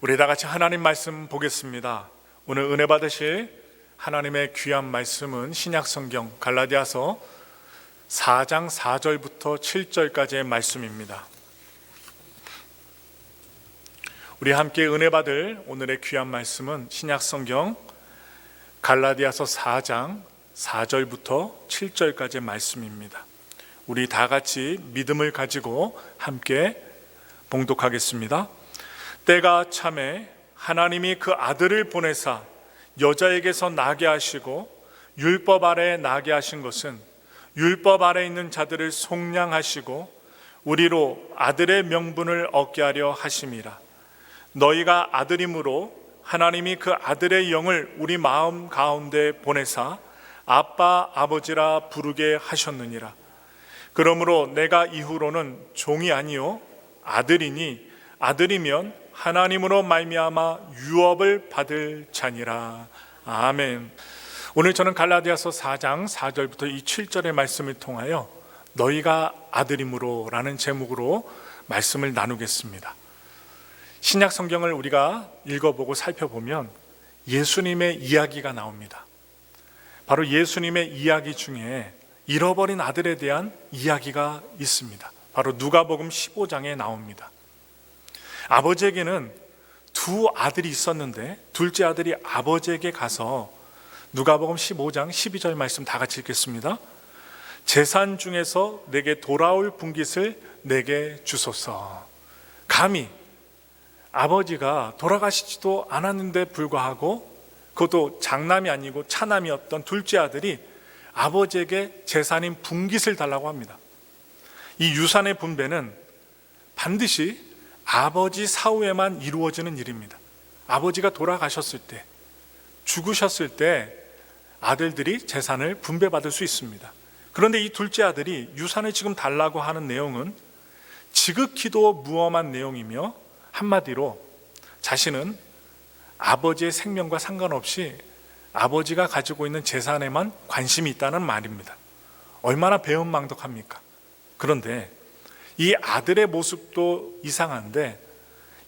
우리 다 같이 하나님 말씀 보겠습니다. 오늘 은혜 받으실 하나님의 귀한 말씀은 신약성경 갈라디아서 4장 4절부터 7절까지의 말씀입니다. 우리 함께 은혜 받을 오늘의 귀한 말씀은 신약성경 갈라디아서 4장 4절부터 7절까지의 말씀입니다. 우리 다 같이 믿음을 가지고 함께 봉독하겠습니다. 때가 참에 하나님이 그 아들을 보내사 여자에게서 나게 하시고 율법 아래에 나게 하신 것은 율법 아래에 있는 자들을 속량하시고 우리로 아들의 명분을 얻게 하려 하심이라. 너희가 아들임으로 하나님이 그 아들의 영을 우리 마음 가운데 보내사 아빠 아버지라 부르게 하셨느니라. 그러므로 내가 이후로는 종이 아니요 아들이니 아들이면 하나님으로 말미암아 유업을 받을 자니라. 아멘. 오늘 저는 갈라디아서 4장 4절부터 이 7절의 말씀을 통하여 너희가 아들임으로 라는 제목으로 말씀을 나누겠습니다. 신약 성경을 우리가 읽어보고 살펴보면 예수님의 이야기가 나옵니다. 바로 예수님의 이야기 중에 잃어버린 아들에 대한 이야기가 있습니다. 바로 누가복음 15장에 나옵니다. 아버지에게는 두 아들이 있었는데 둘째 아들이 아버지에게 가서 누가복음 15장 12절 말씀 다 같이 읽겠습니다. 재산 중에서 내게 돌아올 분깃을 내게 주소서. 감히 아버지가 돌아가시지도 않았는데 불구하고 그것도 장남이 아니고 차남이었던 둘째 아들이 아버지에게 재산인 분깃을 달라고 합니다. 이 유산의 분배는 반드시 아버지 사후에만 이루어지는 일입니다. 아버지가 돌아가셨을 때, 죽으셨을 때 아들들이 재산을 분배받을 수 있습니다. 그런데 이 둘째 아들이 유산을 지금 달라고 하는 내용은 지극히도 무엄한 내용이며 한마디로 자신은 아버지의 생명과 상관없이 아버지가 가지고 있는 재산에만 관심이 있다는 말입니다. 얼마나 배은망덕합니까? 그런데 이 아들의 모습도 이상한데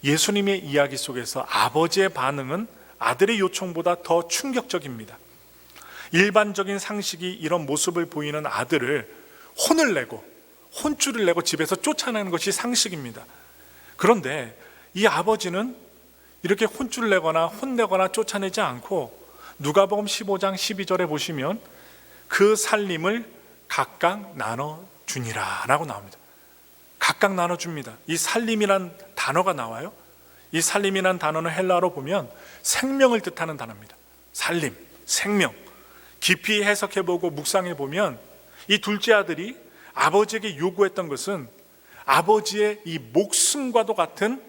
예수님의 이야기 속에서 아버지의 반응은 아들의 요청보다 더 충격적입니다. 일반적인 상식이 이런 모습을 보이는 아들을 혼을 내고 혼쭐을 내고 집에서 쫓아내는 것이 상식입니다. 그런데 이 아버지는 이렇게 혼쭐을 내거나 혼내거나 쫓아내지 않고 누가복음 15장 12절에 보시면 그 살림을 각각 나눠주니라 라고 나옵니다. 각각 나눠줍니다. 이 살림이란 단어가 나와요. 이 살림이란 단어는 헬라어로 보면 생명을 뜻하는 단어입니다. 살림, 생명. 깊이 해석해보고 묵상해보면 이 둘째 아들이 아버지에게 요구했던 것은 아버지의 이 목숨과도 같은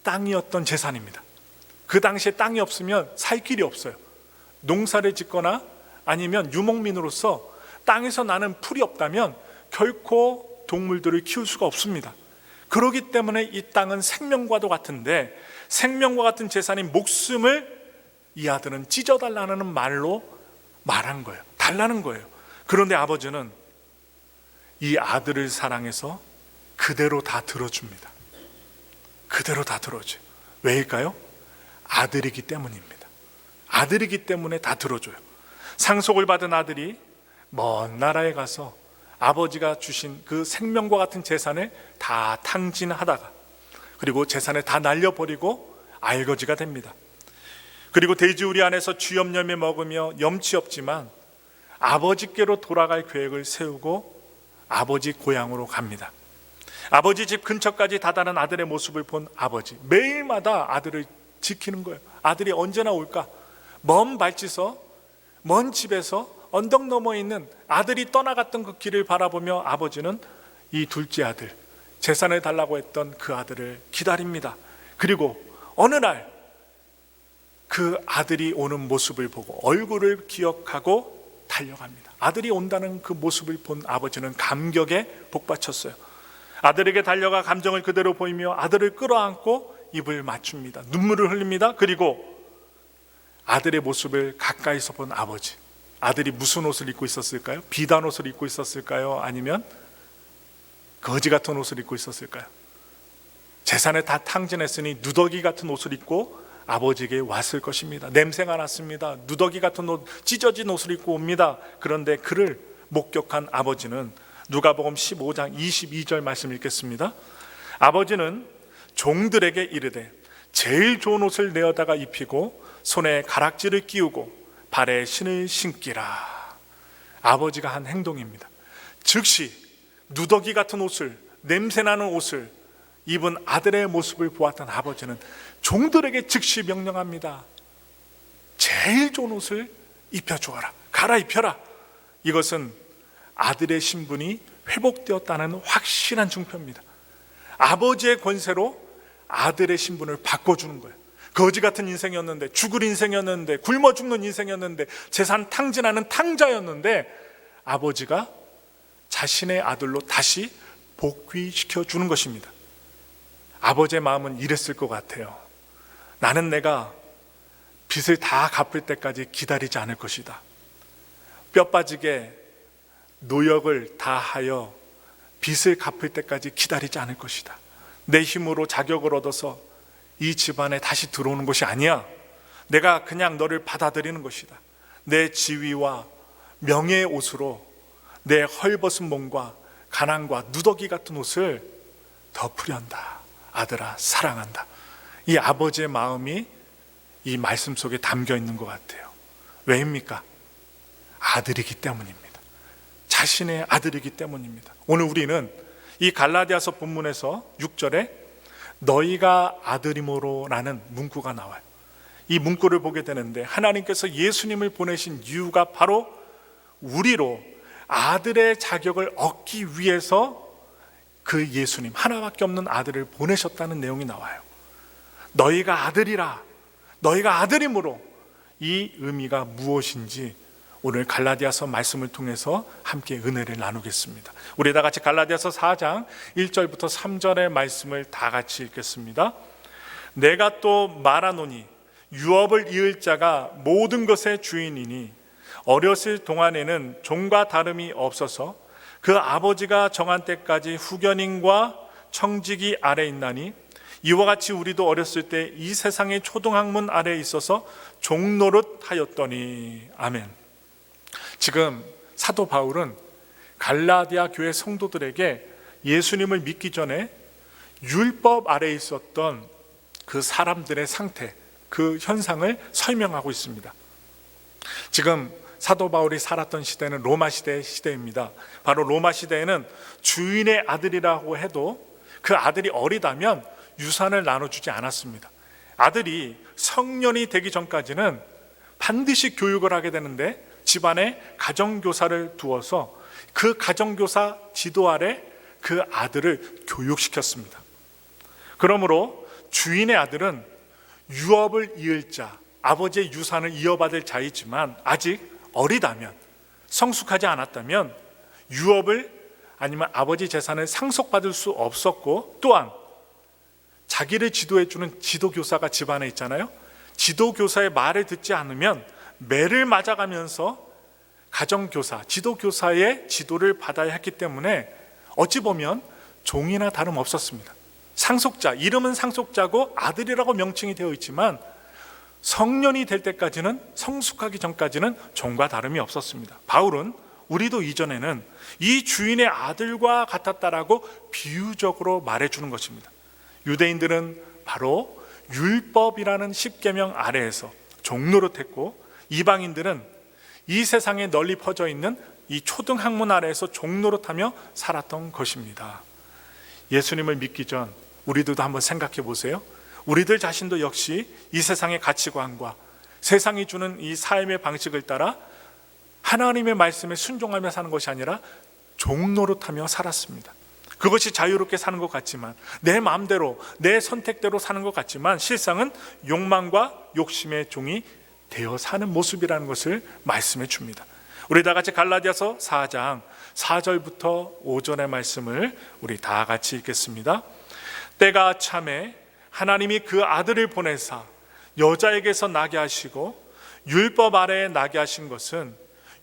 땅이었던 재산입니다. 그 당시에 땅이 없으면 살 길이 없어요. 농사를 짓거나 아니면 유목민으로서 땅에서 나는 풀이 없다면 결코 동물들을 키울 수가 없습니다. 그렇기 때문에 이 땅은 생명과도 같은데 생명과 같은 재산인 목숨을 이 아들은 찢어달라는 말로 말한 거예요. 달라는 거예요. 그런데 아버지는 이 아들을 사랑해서 그대로 다 들어줍니다. 그대로 다 들어줘요. 왜일까요? 아들이기 때문입니다. 아들이기 때문에 다 들어줘요. 상속을 받은 아들이 먼 나라에 가서 아버지가 주신 그 생명과 같은 재산을 다 탕진하다가 그리고 재산을 다 날려버리고 알거지가 됩니다. 그리고 돼지우리 안에서 쥐염 열매 먹으며 염치 없지만 아버지께로 돌아갈 계획을 세우고 아버지 고향으로 갑니다. 아버지 집 근처까지 다다른 아들의 모습을 본 아버지, 매일마다 아들을 지키는 거예요. 아들이 언제나 올까? 먼 발치서 먼 집에서 언덕 너머에 있는 아들이 떠나갔던 그 길을 바라보며 아버지는 이 둘째 아들, 재산을 달라고 했던 그 아들을 기다립니다. 그리고 어느 날 그 아들이 오는 모습을 보고 얼굴을 기억하고 달려갑니다. 아들이 온다는 그 모습을 본 아버지는 감격에 복받쳤어요. 아들에게 달려가 감정을 그대로 보이며 아들을 끌어안고 입을 맞춥니다. 눈물을 흘립니다. 그리고 아들의 모습을 가까이서 본 아버지, 아들이 무슨 옷을 입고 있었을까요? 비단 옷을 입고 있었을까요? 아니면 거지 같은 옷을 입고 있었을까요? 재산을 다 탕진했으니 누더기 같은 옷을 입고 아버지에게 왔을 것입니다. 냄새가 났습니다. 누더기 같은 옷, 찢어진 옷을 입고 옵니다. 그런데 그를 목격한 아버지는 누가복음 15장 22절 말씀 읽겠습니다. 아버지는 종들에게 이르되 제일 좋은 옷을 내어다가 입히고 손에 가락지를 끼우고 발에 신을 신기라. 아버지가 한 행동입니다. 즉시 누더기 같은 옷을, 냄새나는 옷을 입은 아들의 모습을 보았던 아버지는 종들에게 즉시 명령합니다. 제일 좋은 옷을 입혀주어라, 갈아입혀라. 이것은 아들의 신분이 회복되었다는 확실한 증표입니다. 아버지의 권세로 아들의 신분을 바꿔주는 거예요. 거지 같은 인생이었는데, 죽을 인생이었는데, 굶어 죽는 인생이었는데, 재산 탕진하는 탕자였는데 아버지가 자신의 아들로 다시 복귀시켜 주는 것입니다. 아버지의 마음은 이랬을 것 같아요. 나는 내가 빚을 다 갚을 때까지 기다리지 않을 것이다. 뼈 빠지게 노역을 다하여 빚을 갚을 때까지 기다리지 않을 것이다. 내 힘으로 자격을 얻어서 이 집안에 다시 들어오는 것이 아니야. 내가 그냥 너를 받아들이는 것이다. 내 지위와 명예의 옷으로 내 헐벗은 몸과 가난과 누더기 같은 옷을 덮으련다. 아들아, 사랑한다. 이 아버지의 마음이 이 말씀 속에 담겨 있는 것 같아요. 왜입니까? 아들이기 때문입니다. 자신의 아들이기 때문입니다. 오늘 우리는 이 갈라디아서 본문에서 6절에 너희가 아들이므로라는 문구가 나와요. 이 문구를 보게 되는데 하나님께서 예수님을 보내신 이유가 바로 우리로 아들의 자격을 얻기 위해서 그 예수님 하나밖에 없는 아들을 보내셨다는 내용이 나와요. 너희가 아들이라, 너희가 아들이므로, 이 의미가 무엇인지 오늘 갈라디아서 말씀을 통해서 함께 은혜를 나누겠습니다. 우리 다 같이 갈라디아서 4장 1절부터 3절의 말씀을 다 같이 읽겠습니다. 내가 또 말하노니 유업을 이을 자가 모든 것의 주인이니 어렸을 동안에는 종과 다름이 없어서 그 아버지가 정한 때까지 후견인과 청지기 아래 있나니 이와 같이 우리도 어렸을 때 이 세상의 초등학문 아래에 있어서 종노릇 하였더니. 아멘. 지금 사도 바울은 갈라디아 교회 성도들에게 예수님을 믿기 전에 율법 아래에 있었던 그 사람들의 상태, 그 현상을 설명하고 있습니다. 지금 사도 바울이 살았던 시대는 로마 시대입니다. 바로 로마 시대에는 주인의 아들이라고 해도 그 아들이 어리다면 유산을 나눠주지 않았습니다. 아들이 성년이 되기 전까지는 반드시 교육을 하게 되는데 집안에 가정교사를 두어서 그 가정교사 지도 아래 그 아들을 교육시켰습니다. 그러므로 주인의 아들은 유업을 이을 자, 아버지의 유산을 이어받을 자이지만 아직 어리다면, 성숙하지 않았다면 유업을 아니면 아버지 재산을 상속받을 수 없었고, 또한 자기를 지도해주는 지도교사가 집안에 있잖아요. 지도교사의 말을 듣지 않으면 매를 맞아가면서 가정교사, 지도교사의 지도를 받아야 했기 때문에 어찌 보면 종이나 다름없었습니다. 상속자, 이름은 상속자고 아들이라고 명칭이 되어 있지만 성년이 될 때까지는, 성숙하기 전까지는 종과 다름이 없었습니다. 바울은 우리도 이전에는 이 주인의 아들과 같았다라고 비유적으로 말해주는 것입니다. 유대인들은 바로 율법이라는 십계명 아래에서 종노릇했고, 이방인들은 이 세상에 널리 퍼져 있는 이 초등학문 아래에서 종노릇하며 살았던 것입니다. 예수님을 믿기 전 우리들도 한번 생각해 보세요. 우리들 자신도 역시 이 세상의 가치관과 세상이 주는 이 삶의 방식을 따라 하나님의 말씀에 순종하며 사는 것이 아니라 종노릇하며 살았습니다. 그것이 자유롭게 사는 것 같지만, 내 마음대로 내 선택대로 사는 것 같지만 실상은 욕망과 욕심의 종이 되어 사는 모습이라는 것을 말씀해 줍니다. 우리 다 같이 갈라디아서 4장 4절부터 5절의 말씀을 우리 다 같이 읽겠습니다. 때가 참에 하나님이 그 아들을 보내사 여자에게서 나게 하시고 율법 아래에 나게 하신 것은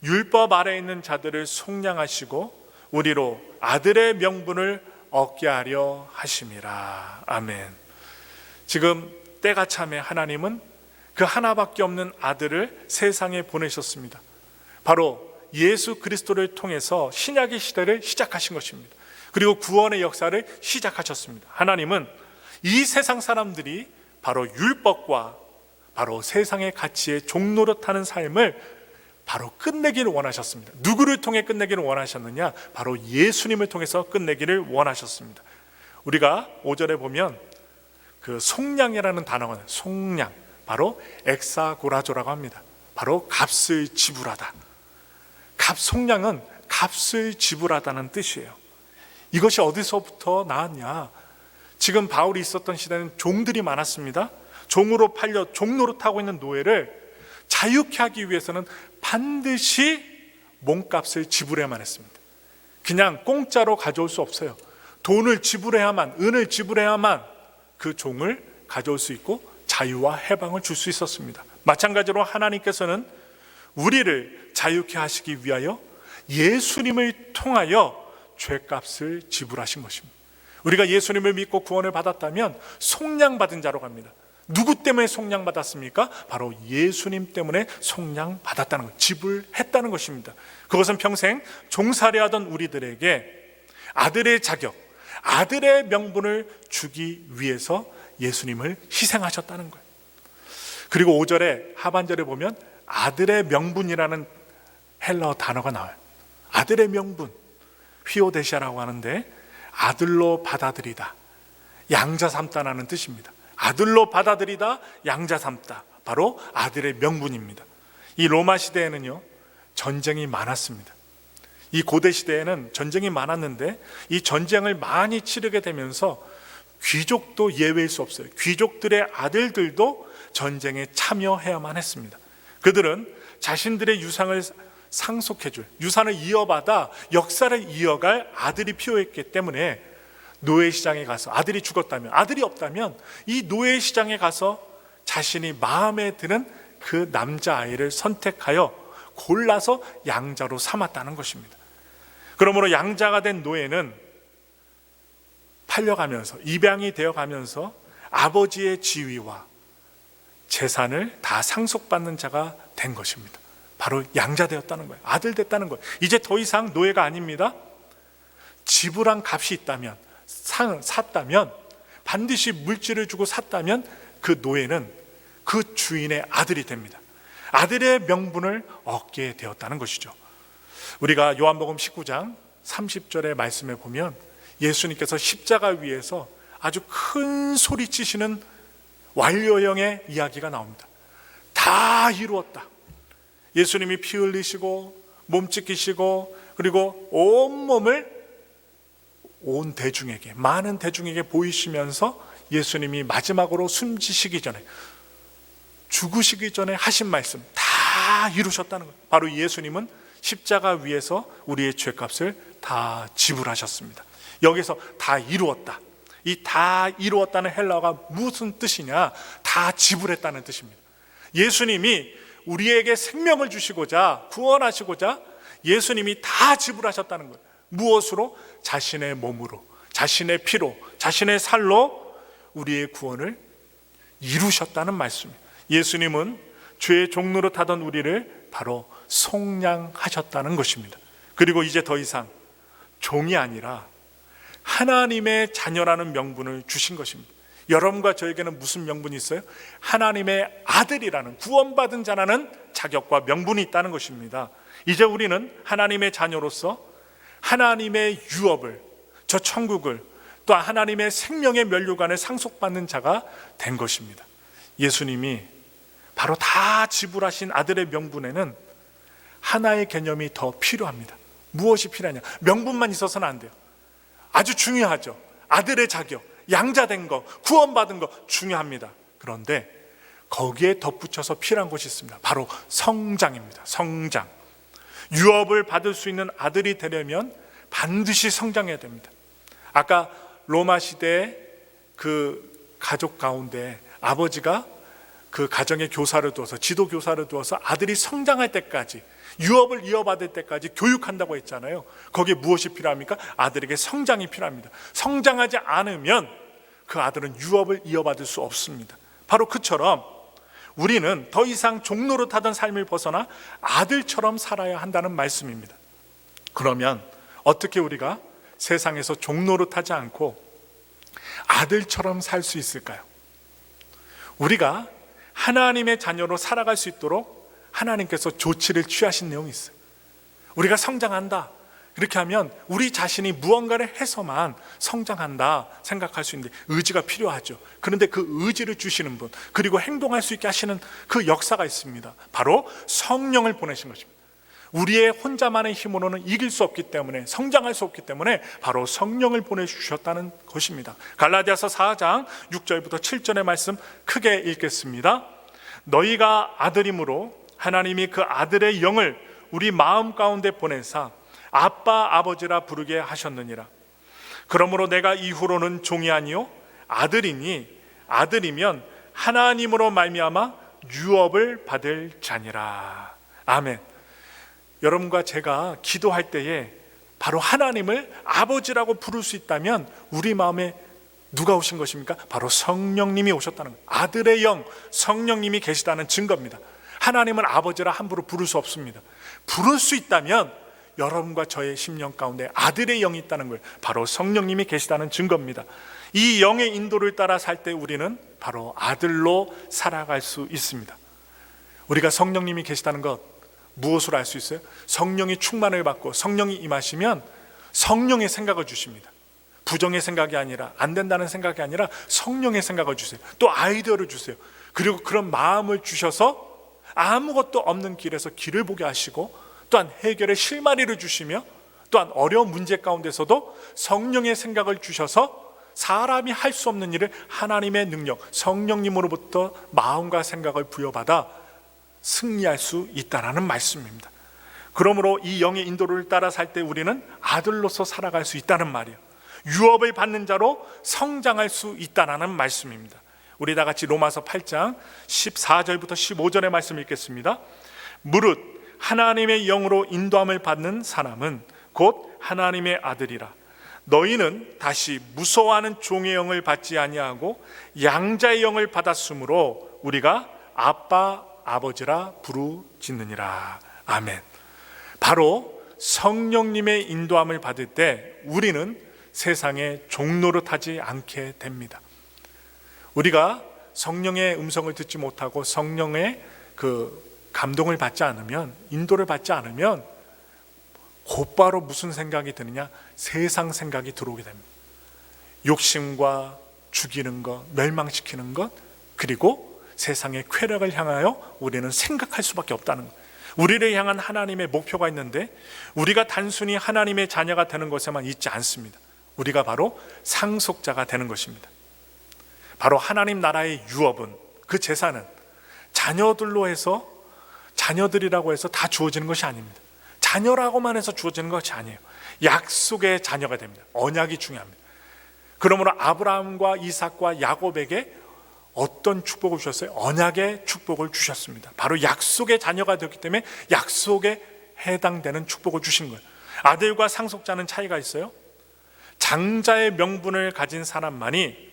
율법 아래에 있는 자들을 속량하시고 우리로 아들의 명분을 얻게 하려 하심이라. 아멘. 지금 때가 참에 하나님은 그 하나밖에 없는 아들을 세상에 보내셨습니다. 바로 예수 그리스도를 통해서 신약의 시대를 시작하신 것입니다. 그리고 구원의 역사를 시작하셨습니다. 하나님은 이 세상 사람들이 바로 율법과 바로 세상의 가치에 종노릇하는 삶을 바로 끝내기를 원하셨습니다. 누구를 통해 끝내기를 원하셨느냐? 바로 예수님을 통해서 끝내기를 원하셨습니다. 우리가 5절에 보면 그 속량이라는 단어가 나와요. 속량, 바로 엑사고라조라고 합니다. 바로 값을 지불하다. 속량은 값을 지불하다는 뜻이에요. 이것이 어디서부터 나왔냐? 지금 바울이 있었던 시대는 종들이 많았습니다. 종으로 팔려 종노릇하고 있는 노예를 자유케 하기 위해서는 반드시 몸값을 지불해야만 했습니다. 그냥 공짜로 가져올 수 없어요. 돈을 지불해야만, 은을 지불해야만 그 종을 가져올 수 있고 자유와 해방을 줄 수 있었습니다. 마찬가지로 하나님께서는 우리를 자유케 하시기 위하여 예수님을 통하여 죄값을 지불하신 것입니다. 우리가 예수님을 믿고 구원을 받았다면 속량받은 자로 갑니다. 누구 때문에 속량받았습니까? 바로 예수님 때문에 속량받았다는 것, 지불했다는 것입니다. 그것은 평생 종살이 하던 우리들에게 아들의 자격, 아들의 명분을 주기 위해서 예수님을 희생하셨다는 거예요. 그리고 5절에 하반절에 보면 아들의 명분이라는 헬라어 단어가 나와요. 아들의 명분, 휘오데시아라고 하는데 아들로 받아들이다, 양자 삼다라는 뜻입니다. 아들로 받아들이다, 양자 삼다, 바로 아들의 명분입니다. 이 로마 시대에는요, 전쟁이 많았습니다. 이 고대 시대에는 전쟁이 많았는데 이 전쟁을 많이 치르게 되면서 귀족도 예외일 수 없어요. 귀족들의 아들들도 전쟁에 참여해야만 했습니다. 그들은 자신들의 유상을 상속해줄, 유산을 이어받아 역사를 이어갈 아들이 필요했기 때문에 노예시장에 가서, 아들이 죽었다면, 아들이 없다면 이 노예시장에 가서 자신이 마음에 드는 그 남자아이를 선택하여 골라서 양자로 삼았다는 것입니다. 그러므로 양자가 된 노예는 팔려가면서, 입양이 되어가면서 아버지의 지위와 재산을 다 상속받는 자가 된 것입니다. 바로 양자되었다는 거예요. 아들 됐다는 거예요. 이제 더 이상 노예가 아닙니다. 지불한 값이 있다면, 샀다면, 반드시 물질을 주고 샀다면 그 노예는 그 주인의 아들이 됩니다. 아들의 명분을 얻게 되었다는 것이죠. 우리가 요한복음 19장 30절의 말씀에 보면 예수님께서 십자가 위에서 아주 큰 소리치시는 완료형의 이야기가 나옵니다. 다 이루었다. 예수님이 피 흘리시고 몸 찢기시고 그리고 온몸을 온 대중에게, 많은 대중에게 보이시면서 예수님이 마지막으로 숨지시기 전에, 죽으시기 전에 하신 말씀 다 이루셨다는 거예요. 바로 예수님은 십자가 위에서 우리의 죄값을 다 지불하셨습니다. 여기서 다 이루었다, 이 다 이루었다는 헬라어가 무슨 뜻이냐? 다 지불했다는 뜻입니다. 예수님이 우리에게 생명을 주시고자, 구원하시고자 예수님이 다 지불하셨다는 거예요. 무엇으로? 자신의 몸으로, 자신의 피로, 자신의 살로 우리의 구원을 이루셨다는 말씀입니다. 예수님은 죄의 종노릇 하던 우리를 바로 속량하셨다는 것입니다. 그리고 이제 더 이상 종이 아니라 하나님의 자녀라는 명분을 주신 것입니다. 여러분과 저에게는 무슨 명분이 있어요? 하나님의 아들이라는, 구원받은 자라는 자격과 명분이 있다는 것입니다. 이제 우리는 하나님의 자녀로서 하나님의 유업을, 저 천국을, 또 하나님의 생명의 면류관을 상속받는 자가 된 것입니다. 예수님이 바로 다 지불하신 아들의 명분에는 하나의 개념이 더 필요합니다. 무엇이 필요하냐? 명분만 있어서는 안 돼요. 아주 중요하죠. 아들의 자격, 양자된 거, 구원받은 거 중요합니다. 그런데 거기에 덧붙여서 필요한 것이 있습니다. 바로 성장입니다. 성장. 유업을 받을 수 있는 아들이 되려면 반드시 성장해야 됩니다. 아까 로마 시대의 그 가족 가운데 아버지가 그 가정의 교사를 두어서, 지도 교사를 두어서 아들이 성장할 때까지 유업을 이어받을 때까지 교육한다고 했잖아요. 거기에 무엇이 필요합니까? 아들에게 성장이 필요합니다. 성장하지 않으면 그 아들은 유업을 이어받을 수 없습니다. 바로 그처럼 우리는 더 이상 종노릇하던 삶을 벗어나 아들처럼 살아야 한다는 말씀입니다. 그러면 어떻게 우리가 세상에서 종노릇하지 않고 아들처럼 살 수 있을까요? 우리가 하나님의 자녀로 살아갈 수 있도록 하나님께서 조치를 취하신 내용이 있어요. 우리가 성장한다, 이렇게 하면 우리 자신이 무언가를 해서만 성장한다 생각할 수 있는데 의지가 필요하죠. 그런데 그 의지를 주시는 분, 그리고 행동할 수 있게 하시는 그 역사가 있습니다. 바로 성령을 보내신 것입니다. 우리의 혼자만의 힘으로는 이길 수 없기 때문에, 성장할 수 없기 때문에 바로 성령을 보내주셨다는 것입니다. 갈라디아서 4장 6절부터 7절의 말씀 크게 읽겠습니다. 너희가 아들이므로 하나님이 그 아들의 영을 우리 마음 가운데 보내사 아빠 아버지라 부르게 하셨느니라. 그러므로 내가 이후로는 종이 아니요 아들이니 아들이면 하나님으로 말미암아 유업을 받을 자니라. 아멘. 여러분과 제가 기도할 때에 바로 하나님을 아버지라고 부를 수 있다면 우리 마음에 누가 오신 것입니까? 바로 성령님이 오셨다는 것. 아들의 영, 성령님이 계시다는 증거입니다. 하나님을 아버지라 함부로 부를 수 없습니다. 부를 수 있다면 여러분과 저의 심령 가운데 아들의 영이 있다는 걸, 바로 성령님이 계시다는 증거입니다. 이 영의 인도를 따라 살 때 우리는 바로 아들로 살아갈 수 있습니다. 우리가 성령님이 계시다는 것 무엇으로 알 수 있어요? 성령이 충만을 받고 성령이 임하시면 성령의 생각을 주십니다. 부정의 생각이 아니라, 안 된다는 생각이 아니라 성령의 생각을 주세요. 또 아이디어를 주세요. 그리고 그런 마음을 주셔서 아무것도 없는 길에서 길을 보게 하시고, 또한 해결의 실마리를 주시며, 또한 어려운 문제 가운데서도 성령의 생각을 주셔서 사람이 할 수 없는 일을 하나님의 능력, 성령님으로부터 마음과 생각을 부여받아 승리할 수 있다는 말씀입니다. 그러므로 이 영의 인도를 따라 살 때 우리는 아들로서 살아갈 수 있다는 말이에요. 유업을 받는 자로 성장할 수 있다는 말씀입니다. 우리 다 같이 로마서 8장 14절부터 15절의 말씀 읽겠습니다. 무릇 하나님의 영으로 인도함을 받는 사람은 곧 하나님의 아들이라. 너희는 다시 무서워하는 종의 영을 받지 아니하고 양자의 영을 받았으므로 우리가 아빠 아버지라 부르짖느니라. 아멘. 바로 성령님의 인도함을 받을 때 우리는 세상에 종노릇하지 않게 됩니다. 우리가 성령의 음성을 듣지 못하고 성령의 그 감동을 받지 않으면, 인도를 받지 않으면 곧바로 무슨 생각이 드느냐? 세상 생각이 들어오게 됩니다. 욕심과 죽이는 것, 멸망시키는 것, 그리고 세상의 쾌락을 향하여 우리는 생각할 수밖에 없다는 것. 우리를 향한 하나님의 목표가 있는데 우리가 단순히 하나님의 자녀가 되는 것에만 있지 않습니다. 우리가 바로 상속자가 되는 것입니다. 바로 하나님 나라의 유업은, 그 재산은 자녀들로 해서, 자녀들이라고 해서 다 주어지는 것이 아닙니다. 자녀라고만 해서 주어지는 것이 아니에요. 약속의 자녀가 됩니다. 언약이 중요합니다. 그러므로 아브라함과 이삭과 야곱에게 어떤 축복을 주셨어요? 언약의 축복을 주셨습니다. 바로 약속의 자녀가 되었기 때문에 약속에 해당되는 축복을 주신 거예요. 아들과 상속자는 차이가 있어요. 장자의 명분을 가진 사람만이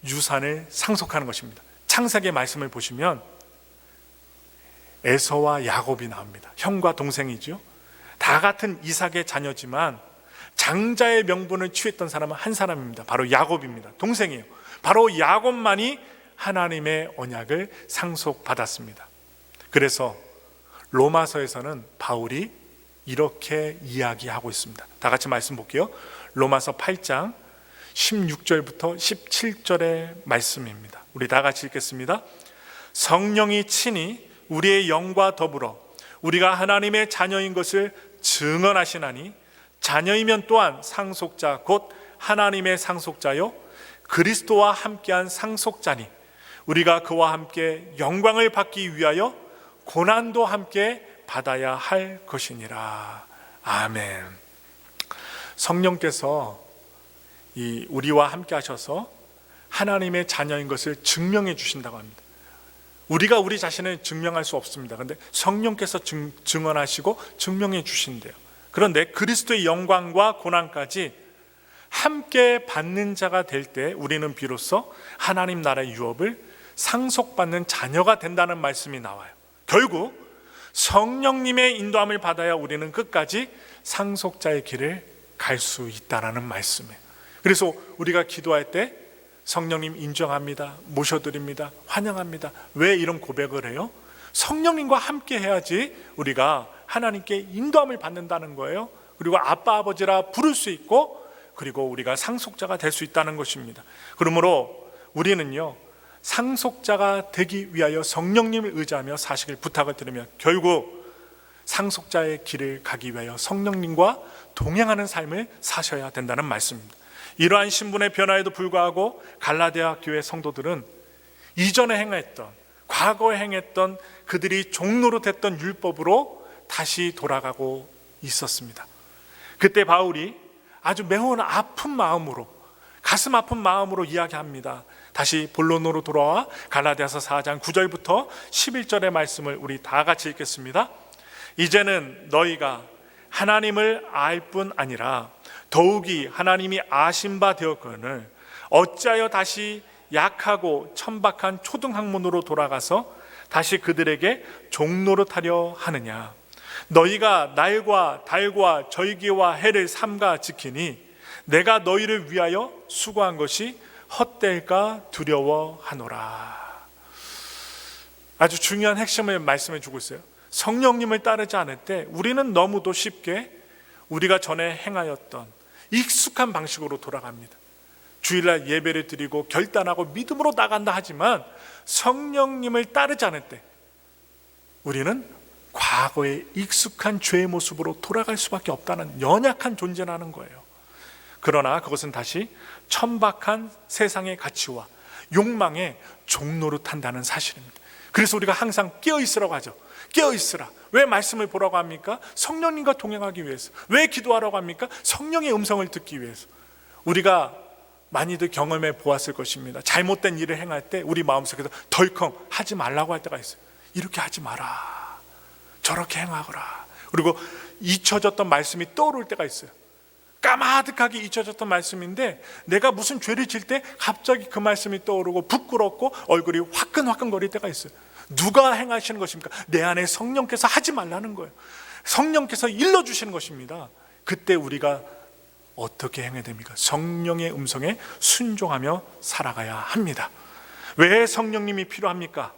유산을 상속하는 것입니다. 창세기 말씀을 보시면 에서와 야곱이 나옵니다. 형과 동생이죠. 다 같은 이삭의 자녀지만 장자의 명분을 취했던 사람은 한 사람입니다. 바로 야곱입니다. 동생이에요. 바로 야곱만이 하나님의 언약을 상속받았습니다. 그래서 로마서에서는 바울이 이렇게 이야기하고 있습니다. 다 같이 말씀 볼게요. 로마서 8장 16절부터 17절의 말씀입니다. 우리 다 같이 읽겠습니다. 성령이 친히 우리의 영과 더불어 우리가 하나님의 자녀인 것을 증언하시나니 자녀이면 또한 상속자 곧 하나님의 상속자요 그리스도와 함께한 상속자니 우리가 그와 함께 영광을 받기 위하여 고난도 함께 받아야 할 것이니라. 아멘. 성령께서 우리와 함께 하셔서 하나님의 자녀인 것을 증명해 주신다고 합니다. 우리가 우리 자신을 증명할 수 없습니다. 그런데 성령께서 증언하시고 증명해 주신대요. 그런데 그리스도의 영광과 고난까지 함께 받는 자가 될 때 우리는 비로소 하나님 나라의 유업을 상속받는 자녀가 된다는 말씀이 나와요. 결국 성령님의 인도함을 받아야 우리는 끝까지 상속자의 길을 갈 수 있다는 말씀이에요. 그래서 우리가 기도할 때 성령님 인정합니다, 모셔드립니다, 환영합니다. 왜 이런 고백을 해요? 성령님과 함께 해야지 우리가 하나님께 인도함을 받는다는 거예요. 그리고 아빠 아버지라 부를 수 있고, 그리고 우리가 상속자가 될 수 있다는 것입니다. 그러므로 우리는요, 상속자가 되기 위하여 성령님을 의지하며 사시길 부탁을 드리며, 결국 상속자의 길을 가기 위하여 성령님과 동행하는 삶을 사셔야 된다는 말씀입니다. 이러한 신분의 변화에도 불구하고 갈라디아 교회 성도들은 이전에 행했던, 과거에 행했던 그들이 종노릇했던 율법으로 다시 돌아가고 있었습니다. 그때 바울이 아주 매우 아픈 마음으로, 가슴 아픈 마음으로 이야기합니다. 다시 본론으로 돌아와 갈라디아서 4장 9절부터 11절의 말씀을 우리 다 같이 읽겠습니다. 이제는 너희가 하나님을 알 뿐 아니라 더욱이 하나님이 아신 바 되었거늘 어찌하여 다시 약하고 천박한 초등학문으로 돌아가서 다시 그들에게 종노릇하려 하느냐. 너희가 날과 달과 절기와 해를 삼가 지키니 내가 너희를 위하여 수고한 것이 헛될까 두려워하노라. 아주 중요한 핵심을 말씀해 주고 있어요. 성령님을 따르지 않을 때 우리는 너무도 쉽게 우리가 전에 행하였던 익숙한 방식으로 돌아갑니다. 주일날 예배를 드리고 결단하고 믿음으로 나간다 하지만 성령님을 따르지 않을 때 우리는 과거의 익숙한 죄의 모습으로 돌아갈 수밖에 없다는 연약한 존재라는 거예요. 그러나 그것은 다시 천박한 세상의 가치와 욕망에 종노릇한다는 사실입니다. 그래서 우리가 항상 깨어있으라고 하죠. 깨어있으라. 왜 말씀을 보라고 합니까? 성령님과 동행하기 위해서. 왜 기도하라고 합니까? 성령의 음성을 듣기 위해서. 우리가 많이들 경험해 보았을 것입니다. 잘못된 일을 행할 때 우리 마음속에서 덜컹 하지 말라고 할 때가 있어요. 이렇게 하지 마라, 저렇게 행하거라. 그리고 잊혀졌던 말씀이 떠오를 때가 있어요. 까마득하게 잊혀졌던 말씀인데 내가 무슨 죄를 질 때 갑자기 그 말씀이 떠오르고 부끄럽고 얼굴이 화끈화끈거릴 때가 있어요. 누가 행하시는 것입니까? 내 안에 성령께서 하지 말라는 거예요. 성령께서 일러주시는 것입니다. 그때 우리가 어떻게 행해야 됩니까? 성령의 음성에 순종하며 살아가야 합니다. 왜 성령님이 필요합니까?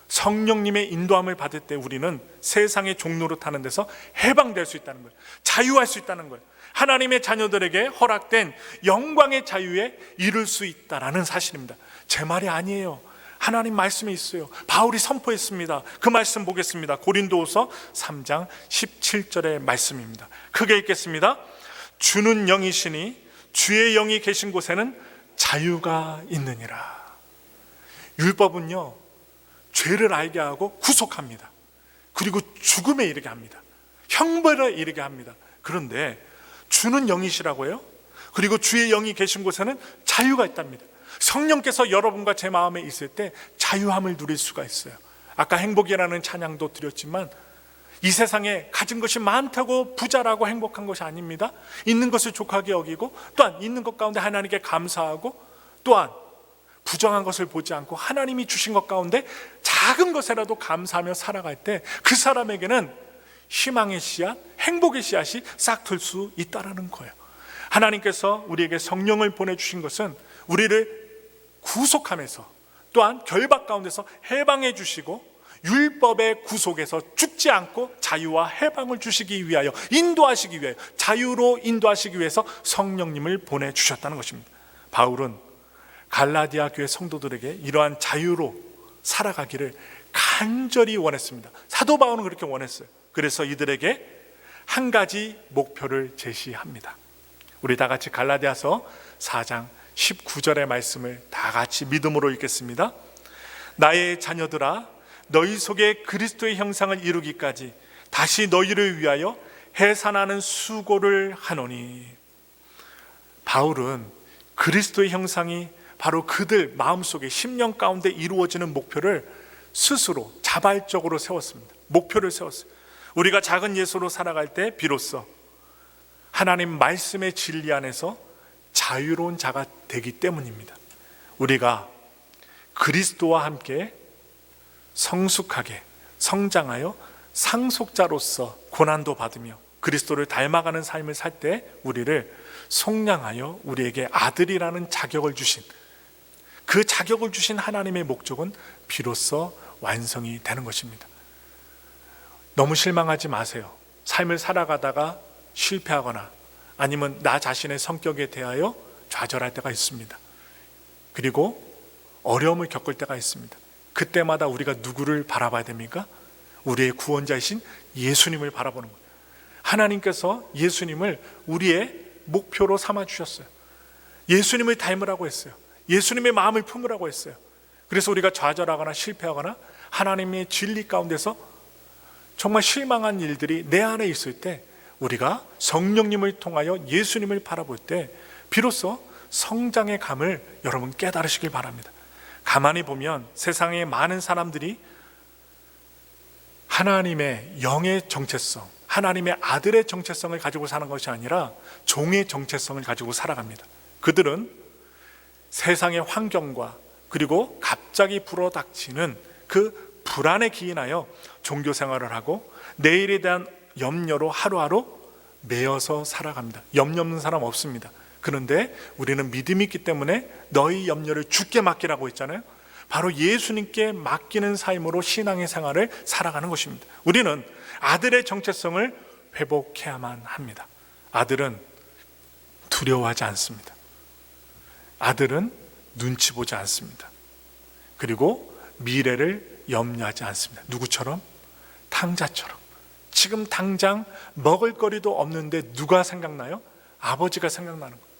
성령님의 인도함을 받을 때 우리는 세상의 종노릇하는 데서 해방될 수 있다는 거예요. 자유할 수 있다는 거예요. 하나님의 자녀들에게 허락된 영광의 자유에 이룰 수 있다는 사실입니다. 제 말이 아니에요. 하나님 말씀이 있어요. 바울이 선포했습니다. 그 말씀 보겠습니다. 고린도후서 3장 17절의 말씀입니다. 크게 읽겠습니다. 주는 영이시니 주의 영이 계신 곳에는 자유가 있느니라. 율법은요, 죄를 알게 하고 구속합니다. 그리고 죽음에 이르게 합니다. 형벌에 이르게 합니다. 그런데 주는 영이시라고 해요. 그리고 주의 영이 계신 곳에는 자유가 있답니다. 성령께서 여러분과 제 마음에 있을 때 자유함을 누릴 수가 있어요. 아까 행복이라는 찬양도 드렸지만 이 세상에 가진 것이 많다고 부자라고 행복한 것이 아닙니다. 있는 것을 족하게 여기고 또한 있는 것 가운데 하나님께 감사하고 또한 부정한 것을 보지 않고 하나님이 주신 것 가운데 작은 것에라도 감사하며 살아갈 때 그 사람에게는 희망의 씨앗, 행복의 씨앗이 싹틀 수 있다는 거예요. 하나님께서 우리에게 성령을 보내주신 것은 우리를 구속하면서 또한 결박 가운데서 해방해 주시고 율법의 구속에서 죽지 않고 자유와 해방을 주시기 위하여, 인도하시기 위하여, 자유로 인도하시기 위해서 성령님을 보내주셨다는 것입니다. 바울은 갈라디아 교회 성도들에게 이러한 자유로 살아가기를 간절히 원했습니다. 사도 바울은 그렇게 원했어요. 그래서 이들에게 한 가지 목표를 제시합니다. 우리 다 같이 갈라디아서 4장 19절의 말씀을 다 같이 믿음으로 읽겠습니다. 나의 자녀들아, 너희 속에 그리스도의 형상을 이루기까지 다시 너희를 위하여 해산하는 수고를 하노니. 바울은 그리스도의 형상이 바로 그들 마음속에 심령 가운데 이루어지는 목표를 스스로 자발적으로 세웠습니다. 목표를 세웠어요. 우리가 작은 예수로 살아갈 때 비로소 하나님 말씀의 진리 안에서 자유로운 자가 되기 때문입니다. 우리가 그리스도와 함께 성숙하게 성장하여 상속자로서 고난도 받으며 그리스도를 닮아가는 삶을 살 때 우리를 속량하여 우리에게 아들이라는 자격을 주신, 그 자격을 주신 하나님의 목적은 비로소 완성이 되는 것입니다. 너무 실망하지 마세요. 삶을 살아가다가 실패하거나 아니면 나 자신의 성격에 대하여 좌절할 때가 있습니다. 그리고 어려움을 겪을 때가 있습니다. 그때마다 우리가 누구를 바라봐야 됩니까? 우리의 구원자이신 예수님을 바라보는 거예요. 하나님께서 예수님을 우리의 목표로 삼아 주셨어요. 예수님을 닮으라고 했어요. 예수님의 마음을 품으라고 했어요. 그래서 우리가 좌절하거나 실패하거나 하나님의 진리 가운데서 정말 실망한 일들이 내 안에 있을 때 우리가 성령님을 통하여 예수님을 바라볼 때 비로소 성장의 감을 여러분 깨달으시길 바랍니다. 가만히 보면 세상에 많은 사람들이 하나님의 영의 정체성, 하나님의 아들의 정체성을 가지고 사는 것이 아니라 종의 정체성을 가지고 살아갑니다. 그들은 세상의 환경과 그리고 갑자기 불어닥치는 그 불안에 기인하여 종교 생활을 하고 내일에 대한 염려로 하루하루 매여서 살아갑니다. 염려 없는 사람 없습니다. 그런데 우리는 믿음이 있기 때문에 너희 염려를 주께 맡기라고 했잖아요. 바로 예수님께 맡기는 삶으로 신앙의 생활을 살아가는 것입니다. 우리는 아들의 정체성을 회복해야만 합니다. 아들은 두려워하지 않습니다. 아들은 눈치 보지 않습니다. 그리고 미래를 염려하지 않습니다. 누구처럼? 탕자처럼. 지금 당장 먹을 거리도 없는데 누가 생각나요? 아버지가 생각나는 거예요.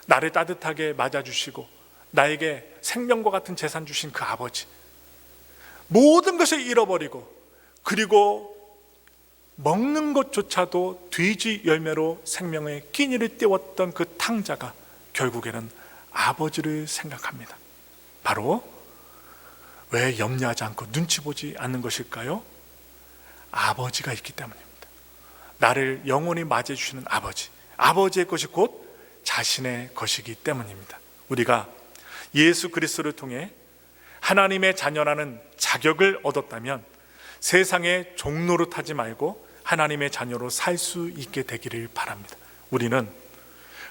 나를 따뜻하게 맞아주시고 나에게 생명과 같은 재산 주신 그 아버지, 모든 것을 잃어버리고 그리고 먹는 것조차도 돼지 열매로 생명의 끼니를 때웠던 그 탕자가 결국에는 아버지를 생각합니다. 바로 왜 염려하지 않고 눈치 보지 않는 것일까요? 아버지가 있기 때문입니다. 나를 영원히 맞이해주시는 아버지, 아버지의 것이 곧 자신의 것이기 때문입니다. 우리가 예수 그리스도를 통해 하나님의 자녀라는 자격을 얻었다면 세상의 종노릇하지 말고 하나님의 자녀로 살 수 있게 되기를 바랍니다. 우리는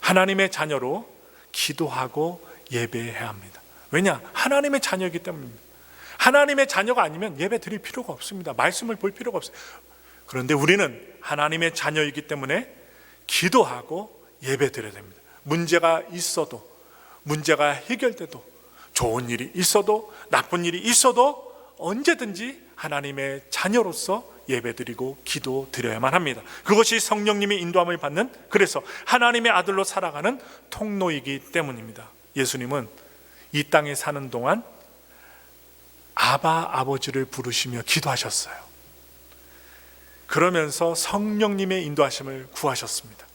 하나님의 자녀로 기도하고 예배해야 합니다. 왜냐? 하나님의 자녀이기 때문입니다. 하나님의 자녀가 아니면 예배 드릴 필요가 없습니다. 말씀을 볼 필요가 없어요. 그런데 우리는 하나님의 자녀이기 때문에 기도하고 예배 드려야 됩니다. 문제가 있어도, 문제가 해결돼도, 좋은 일이 있어도 나쁜 일이 있어도 언제든지 하나님의 자녀로서 예배드리고 기도 드려야만 합니다. 그것이 성령님의 인도함을 받는, 그래서 하나님의 아들로 살아가는 통로이기 때문입니다. 예수님은 이 땅에 사는 동안 아바 아버지를 부르시며 기도하셨어요. 그러면서 성령님의 인도하심을 구하셨습니다.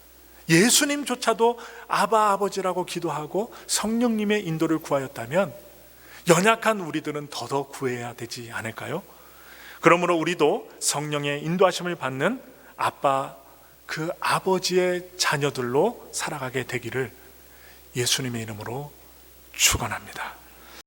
예수님조차도 아바 아버지라고 기도하고 성령님의 인도를 구하였다면 연약한 우리들은 더더욱 구해야 되지 않을까요? 그러므로 우리도 성령의 인도하심을 받는 아빠, 그 아버지의 자녀들로 살아가게 되기를 예수님의 이름으로 축원합니다.